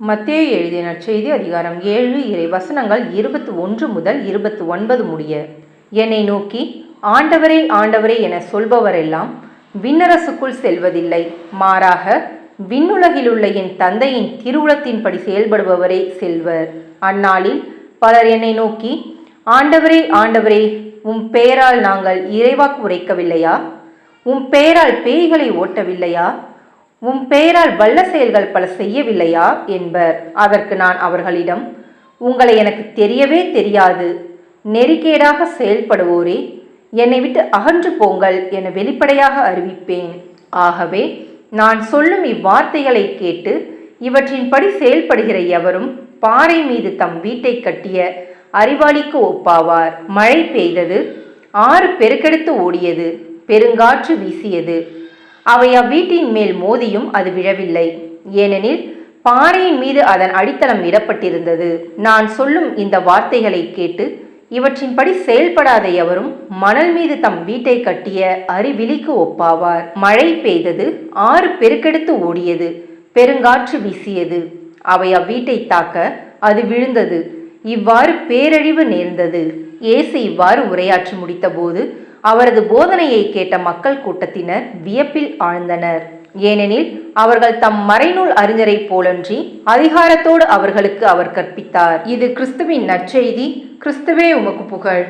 மத்தேயு எழுதிய நற்செய்தி அதிகாரம் 7 இறை வசனங்கள் 21 முதல் 29 முடிய. என்னை நோக்கி ஆண்டவரே ஆண்டவரே என சொல்பவரெல்லாம் விண்ணரசுக்குள் செல்வதில்லை, மாறாக விண்ணுலகிலுள்ள என் தந்தையின் திருவுளத்தின்படி செயல்படுபவரே செல்வர். அந்நாளில் பலர் என்னை நோக்கி ஆண்டவரே ஆண்டவரே, உம் பெயரால் நாங்கள் இறைவாக்கு உரைக்கவில்லையா? உம் பெயரால் பேய்களை ஓட்டவில்லையா? உம் பெயரால் வல்ல செயல்கள் பல செய்யவில்லையா என்பர். அதற்கு நான் அவர்களிடம், உங்களை எனக்கு தெரியவே தெரியாது, நெறிகேடாக செயல்படுவோரே, என்னை விட்டு அகன்று போங்கள் என வெளிப்படையாக அறிவிப்பேன். ஆகவே நான் சொல்லும் இவ்வார்த்தைகளை கேட்டு இவற்றின்படி செயல்படுகிற எவரும் பாறை மீது தம் வீட்டை கட்டிய அறிவாளிக்கு ஒப்பாவார். மழை பெய்தது, ஆறு பெருக்கெடுத்து ஓடியது, பெருங்காற்று வீசியது. அவை அவ்வீட்டின் மேல் மோதியும் அது விழவில்லை, ஏனெனில் பாறையின் மீது அதன் அடித்தளம் இடப்பட்டிருந்தது. நான் சொல்லும் இந்த வார்த்தைகளை கேட்டு இவற்றின்படி செயல்படாத எவரும் மணல் மீது தம் வீட்டை கட்டிய அறிவிலிக்கு ஒப்பாவார். மழை பெய்தது, ஆறு பெருக்கெடுத்து ஓடியது, பெருங்காற்று வீசியது. அவை அவ்வீட்டை தாக்க அது விழுந்தது, இவ்வாறு பேரழிவு நேர்ந்தது. இயேசு இவ்வாறு உரையாற்றி முடித்தபோது அவரது போதனையை கேட்ட மக்கள் கூட்டத்தினர் வியப்பில் ஆழ்ந்தனர். ஏனெனில் அவர்கள் தம் மறைநூல் அறிஞரை போலன்றி அதிகாரத்தோடு அவர்களுக்கு அவர் கற்பித்தார். இது கிறிஸ்துவின் நற்செய்தி. கிறிஸ்துவே உமக்கு புகழ்.